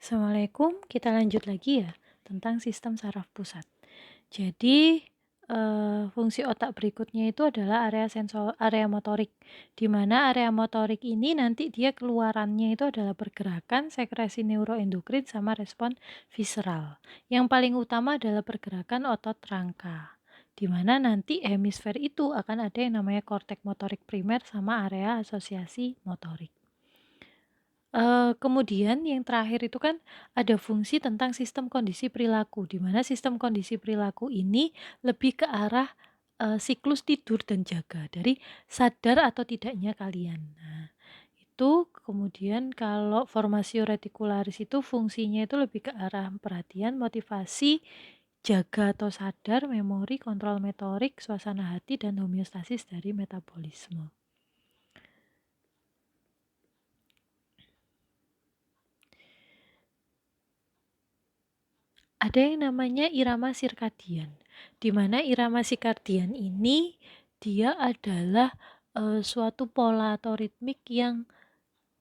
Assalamualaikum, kita lanjut lagi ya tentang sistem saraf pusat. Jadi, fungsi otak berikutnya itu adalah area motorik, di mana area motorik ini nanti dia keluarannya itu adalah pergerakan, sekresi neuroendokrin, sama respon visceral. Yang paling utama adalah pergerakan otot rangka, di mana nanti hemisfer itu akan ada yang namanya kortek motorik primer sama area asosiasi motorik. Kemudian yang terakhir itu kan ada fungsi tentang sistem kondisi perilaku, di mana sistem kondisi perilaku ini lebih ke arah, siklus tidur dan jaga, dari sadar atau tidaknya kalian. Nah, itu kemudian kalau formasio reticularis itu fungsinya itu lebih ke arah perhatian, motivasi, jaga atau sadar, memori, kontrol motorik, suasana hati, dan homeostasis dari metabolisme. Ada yang namanya irama sirkadian, di mana irama sirkadian ini dia adalah suatu pola atau ritmik yang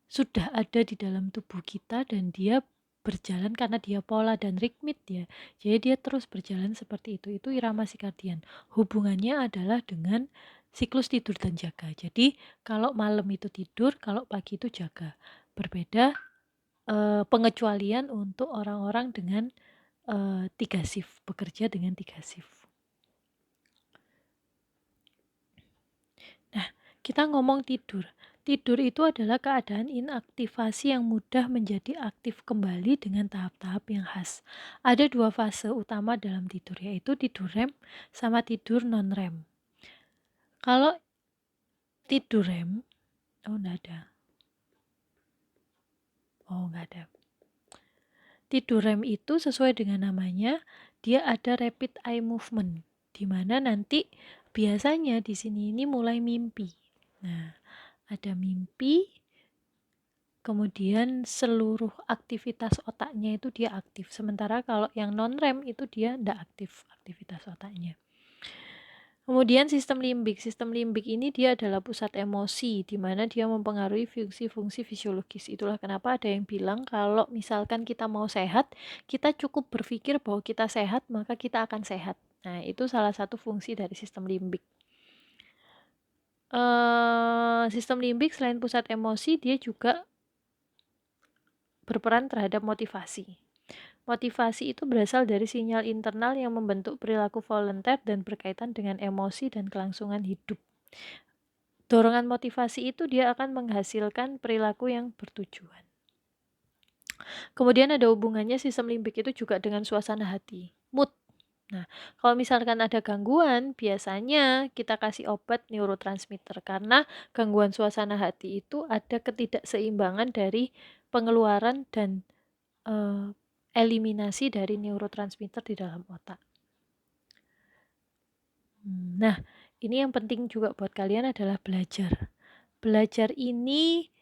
sudah ada di dalam tubuh kita dan dia berjalan karena dia pola dan ritmik ya. Jadi dia terus berjalan seperti itu. Itu irama sirkadian. Hubungannya adalah dengan siklus tidur dan jaga. Jadi kalau malam itu tidur, kalau pagi itu jaga. Berbeda pengecualian untuk orang-orang dengan 3 shift, bekerja dengan 3 shift. Nah, kita ngomong tidur. Tidur itu adalah keadaan inaktivasi yang mudah menjadi aktif kembali dengan tahap-tahap yang khas. Ada 2 fase utama dalam tidur, yaitu tidur REM sama tidur non-REM. Kalau tidur REM, enggak ada. Enggak ada. Tidur REM itu sesuai dengan namanya, dia ada rapid eye movement, di mana nanti biasanya di sini ini mulai mimpi. Nah, ada mimpi, kemudian seluruh aktivitas otaknya itu dia aktif. Sementara kalau yang non-REM itu dia tidak aktif aktivitas otaknya. Kemudian sistem limbik ini dia adalah pusat emosi, di mana dia mempengaruhi fungsi-fungsi fisiologis. Itulah kenapa ada yang bilang kalau misalkan kita mau sehat, kita cukup berpikir bahwa kita sehat, maka kita akan sehat. Nah, itu salah satu fungsi dari sistem limbik. Sistem limbik selain pusat emosi, dia juga berperan terhadap motivasi. Motivasi itu berasal dari sinyal internal yang membentuk perilaku volunteer dan berkaitan dengan emosi dan kelangsungan hidup. Dorongan motivasi itu dia akan menghasilkan perilaku yang bertujuan. Kemudian ada hubungannya sistem limbik itu juga dengan suasana hati, mood. Nah, kalau misalkan ada gangguan, biasanya kita kasih obat neurotransmitter karena gangguan suasana hati itu ada ketidakseimbangan dari pengeluaran dan eliminasi dari neurotransmitter di dalam otak. Nah, ini yang penting juga buat kalian adalah belajar. Belajar ini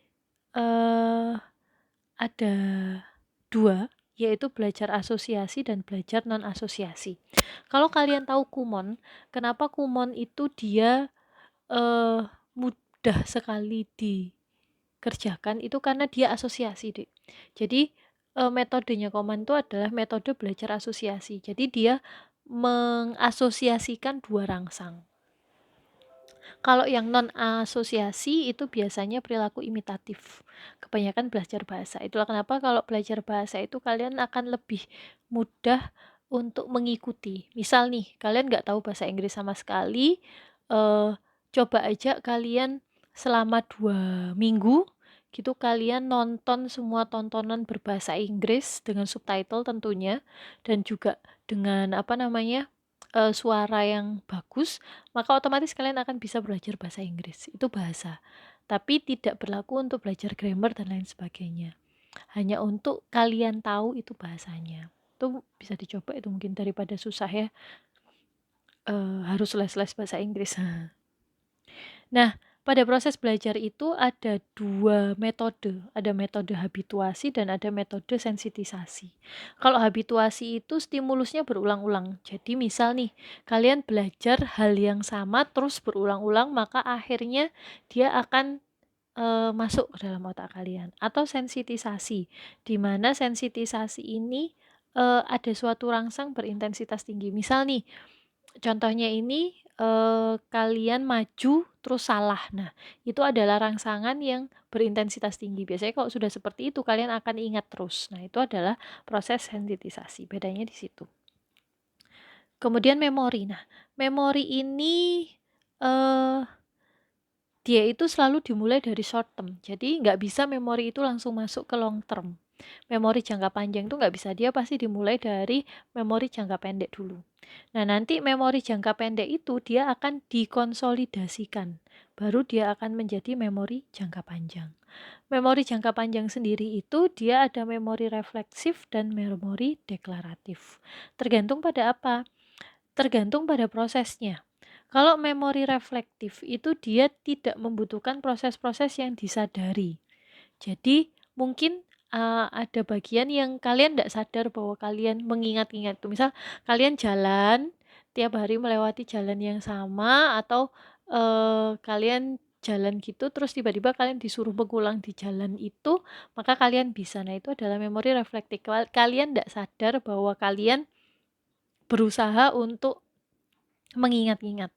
ada 2, yaitu belajar asosiasi dan belajar non-asosiasi. Kalau kalian tahu kumon, kenapa kumon itu dia mudah sekali dikerjakan, itu karena dia asosiasi, Dek. Jadi metodenya kumon itu adalah metode belajar asosiasi. Jadi dia mengasosiasikan 2 rangsang. Kalau yang non-asosiasi itu biasanya perilaku imitatif. Kebanyakan belajar bahasa. Itulah kenapa kalau belajar bahasa itu kalian akan lebih mudah untuk mengikuti. Misal nih, kalian nggak tahu bahasa Inggris sama sekali, coba aja kalian selama 2 minggu gitu kalian nonton semua tontonan berbahasa Inggris dengan subtitle tentunya, dan juga dengan suara yang bagus, maka otomatis kalian akan bisa belajar bahasa Inggris. Itu bahasa. Tapi tidak berlaku untuk belajar grammar dan lain sebagainya. Hanya untuk kalian tahu itu bahasanya. Itu bisa dicoba, itu mungkin daripada susah ya. Harus les-les bahasa Inggris. Nah, pada proses belajar itu ada 2 metode. Ada metode habituasi dan ada metode sensitisasi. Kalau habituasi itu stimulusnya berulang-ulang. Jadi misal nih, kalian belajar hal yang sama terus berulang-ulang, maka akhirnya dia akan masuk ke dalam otak kalian. Atau sensitisasi, di mana sensitisasi ini, ada suatu rangsang berintensitas tinggi. Misal nih, contohnya ini, kalian maju terus salah. Nah, itu adalah rangsangan yang berintensitas tinggi. Biasanya kalau sudah seperti itu kalian akan ingat terus. Nah, itu adalah proses sensitisasi, bedanya di situ. Kemudian memori. Nah, memori ini, eee, dia itu selalu dimulai dari short term. Jadi nggak bisa memori itu langsung masuk ke long term. Memori jangka panjang itu nggak bisa, dia pasti dimulai dari memori jangka pendek dulu. Nah, nanti memori jangka pendek itu dia akan dikonsolidasikan, baru dia akan menjadi memori jangka panjang. Memori jangka panjang sendiri itu dia ada memori refleksif dan memori deklaratif. Tergantung pada apa? Tergantung pada prosesnya. Kalau memori reflektif itu dia tidak membutuhkan proses-proses yang disadari. Jadi mungkin ada bagian yang kalian tidak sadar bahwa kalian mengingat-ingat itu. Misal kalian jalan, tiap hari melewati jalan yang sama, atau kalian jalan gitu terus tiba-tiba kalian disuruh mengulang di jalan itu, maka kalian bisa. Nah, itu adalah memori reflektif. Kalian tidak sadar bahwa kalian berusaha untuk mengingat-ingat.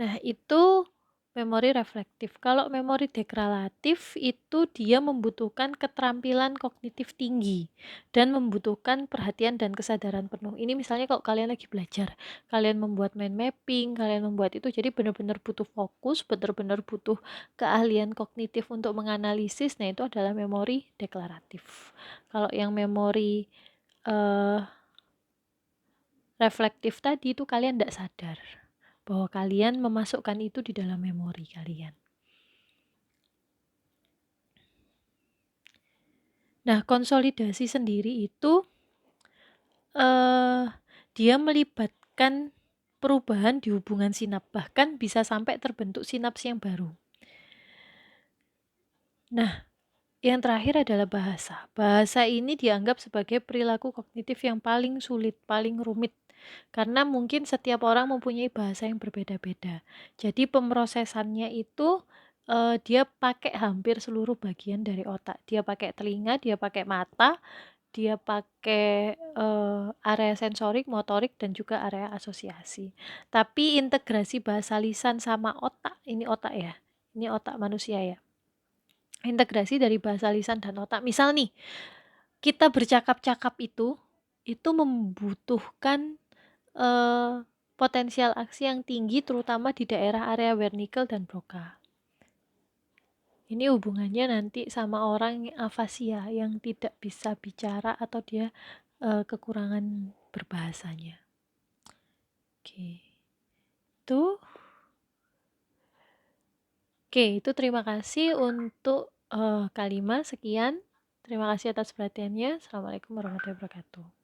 Nah, itu memori reflektif. Kalau memori deklaratif itu dia membutuhkan keterampilan kognitif tinggi dan membutuhkan perhatian dan kesadaran penuh. Ini misalnya kalau kalian lagi belajar, kalian membuat mind mapping, kalian membuat itu, jadi benar-benar butuh fokus, benar-benar butuh keahlian kognitif untuk menganalisis. Nah, itu adalah memori deklaratif. Kalau yang memori reflektif tadi itu kalian tidak sadar bahwa kalian memasukkan itu di dalam memori kalian. Nah, konsolidasi sendiri itu dia melibatkan perubahan di hubungan sinaps, bahkan bisa sampai terbentuk sinaps yang baru. Nah, yang terakhir adalah bahasa. Bahasa ini dianggap sebagai perilaku kognitif yang paling sulit, paling rumit. Karena mungkin setiap orang mempunyai bahasa yang berbeda-beda. Jadi pemrosesannya itu dia pakai hampir seluruh bagian dari otak. Dia pakai telinga, dia pakai mata, dia pakai area sensorik, motorik, dan juga area asosiasi. Tapi integrasi bahasa lisan sama otak, ini otak ya, ini otak manusia ya. Integrasi dari bahasa lisan dan otak. Misal nih, kita bercakap-cakap itu membutuhkan potensial aksi yang tinggi, terutama di daerah area Wernicke dan Broca. Ini hubungannya nanti sama orang afasia yang tidak bisa bicara atau dia kekurangan berbahasanya. Oke. Itu terima kasih untuk Kak Lima, sekian. Terima kasih atas perhatiannya. Assalamualaikum warahmatullahi wabarakatuh.